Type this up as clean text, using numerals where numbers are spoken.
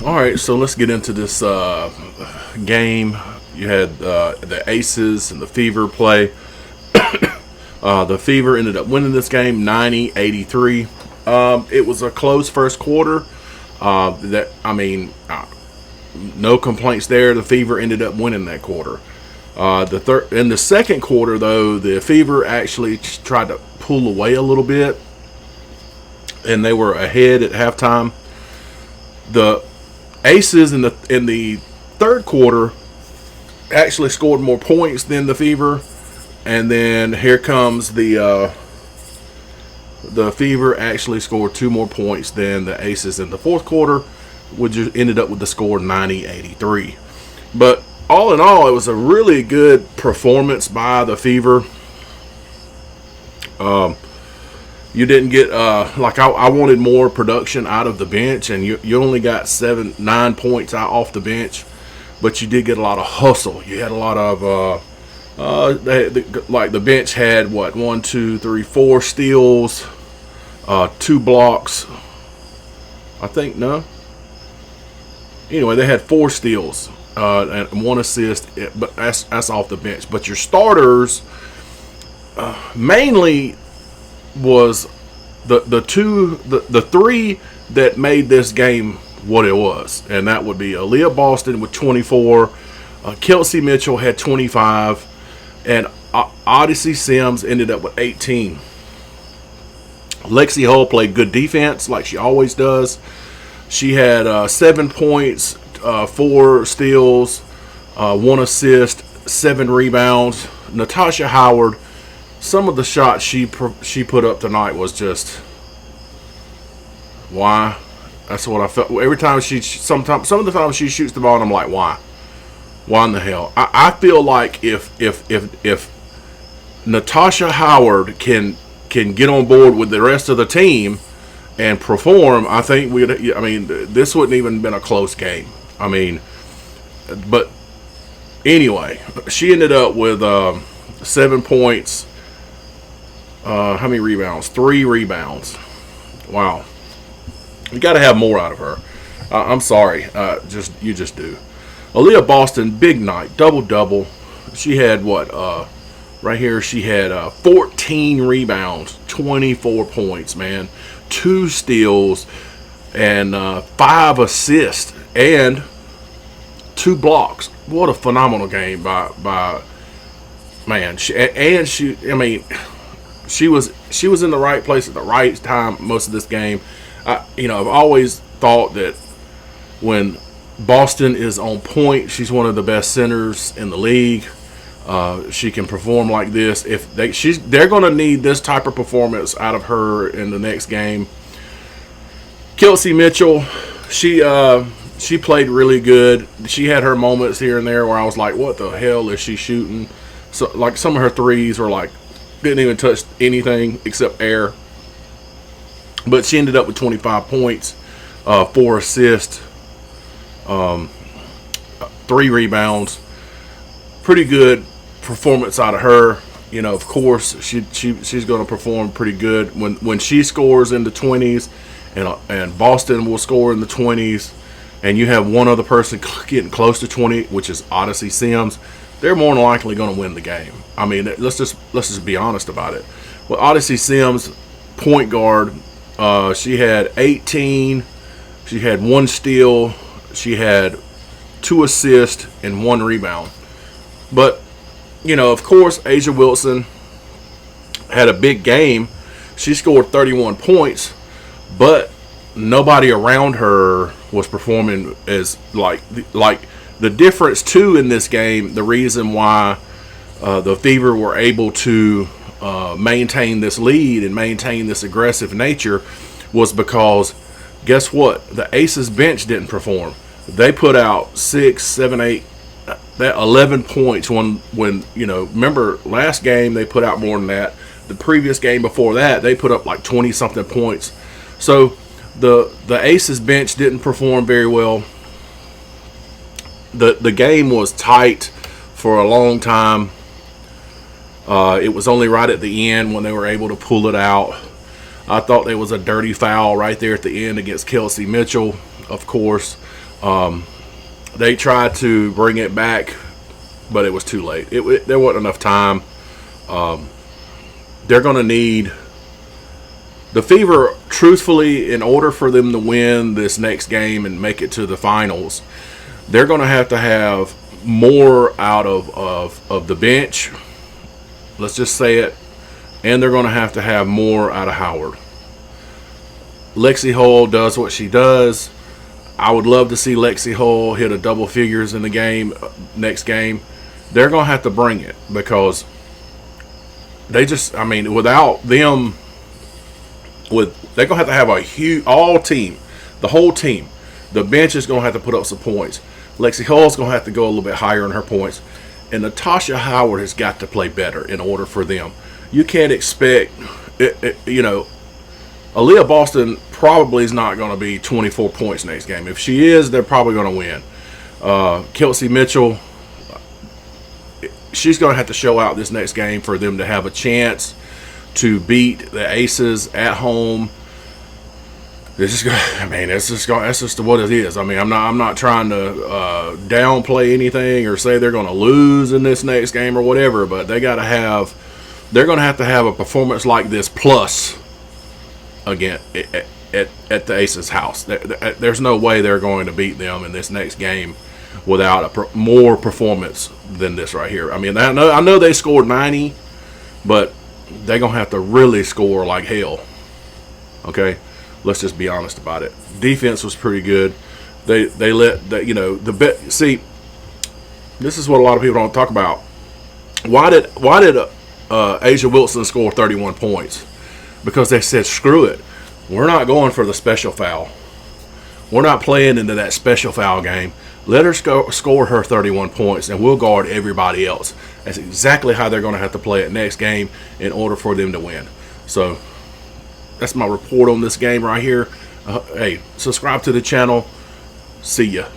All right, so let's get into this game. You had the Aces and the Fever play. The Fever ended up winning this game 90-83. It was a close first quarter. No complaints there. The Fever ended up winning that quarter. In the second quarter, though, the Fever actually tried to pull away a little bit, and they were ahead at halftime. The Aces in the third quarter actually scored more points than the Fever, and then here comes the Fever actually scored 2 more points than the Aces in the fourth quarter, which ended up with the score 90-83. But all in all, it was a really good performance by the Fever. You didn't get I wanted more production out of the bench, and you only got 9 points out off the bench, but you did get a lot of hustle. You had a lot of the bench had 1, 2, 3, 4 steals, 2 blocks. I think no. Anyway, they had 4 steals and 1 assist, but that's off the bench. But your starters mainly was the 3 that made this game what it was, and that would be Aaliyah Boston with 24, Kelsey Mitchell had 25, and Odyssey Sims ended up with 18. Lexi Hull played good defense like she always does. She had 7 points, 4 steals, 1 assist, 7 rebounds. Natasha Howard, some of the shots she put up tonight was just why. That's what I felt every time some of the time she shoots the ball, and I'm like, why in the hell? I feel like if Natasha Howard can get on board with the rest of the team and perform, I think this wouldn't even been a close game. But anyway, she ended up with 7 points. How many rebounds? 3 rebounds. Wow. You got to have more out of her. I'm sorry. You just do. Aaliyah Boston, big night. Double-double. She had right here, she had 14 rebounds, 24 points, man. 2 steals, and 5 assists, and 2 blocks. What a phenomenal game by man. She was in the right place at the right time most of this game. I've always thought that when Boston is on point, she's one of the best centers in the league. She can perform like this. If they're going to need this type of performance out of her in the next game. Kelsey Mitchell, she played really good. She had her moments here and there where I was like, what the hell is she shooting? So like some of her threes were like didn't even touch anything except air. But she ended up with 25 points, 4 assists, 3 rebounds. Pretty good performance out of her. Of course, she's going to perform pretty good when she scores in the 20s, and Boston will score in the 20s, and you have one other person getting close to 20, which is Odyssey Sims. They're more than likely going to win the game. Let's just be honest about it. Well, Odyssey Sims, point guard. She had 18. She had 1 steal. She had 2 assists and 1 rebound. But, of course, Asia Wilson had a big game. She scored 31 points, but nobody around her was performing as like the difference too in this game. The reason why the Fever were able to maintain this lead and maintain this aggressive nature was because guess what? The Aces bench didn't perform. They put out 6, 7, 8, 11 points when remember last game they put out more than that. The previous game before that they put up like 20 something points. So the Aces bench didn't perform very well. The game was tight for a long time. It was only right at the end when they were able to pull it out. I thought there was a dirty foul right there at the end against Kelsey Mitchell, of course. They tried to bring it back, but it was too late. There wasn't enough time. They're going to need the Fever, truthfully, in order for them to win this next game and make it to the finals. They're going to have more out of the bench. Let's just say it. And they're going to have more out of Howard. Lexi Hull does what she does. I would love to see Lexi Hull hit a double figures in the game, next game. They're going to have to bring it because they just, I mean, without them, they're going to have a huge, the whole team. The bench is going to have to put up some points. Lexi Hull's going to have to go a little bit higher in her points. And Natasha Howard has got to play better in order for them. You can't expect, Aaliyah Boston probably is not going to be 24 points next game. If she is, they're probably going to win. Kelsey Mitchell, she's going to have to show out this next game for them to have a chance to beat the Aces at home. That's just what it is. I mean, I'm not trying to downplay anything or say they're going to lose in this next game or whatever, but they're going to have a performance like this plus again at the Aces house. There's no way they're going to beat them in this next game without more performance than this right here. I mean, I know they scored 90, but they're going to have to really score like hell. Okay? Let's just be honest about it. Defense was pretty good. They let see. This is what a lot of people don't talk about. Why did Asia Wilson score 31 points? Because they said, screw it. We're not going for the special foul. We're not playing into that special foul game. Let her score her 31 points, and we'll guard everybody else. That's exactly how they're going to have to play it next game in order for them to win. So that's my report on this game right here. Hey, subscribe to the channel. See ya.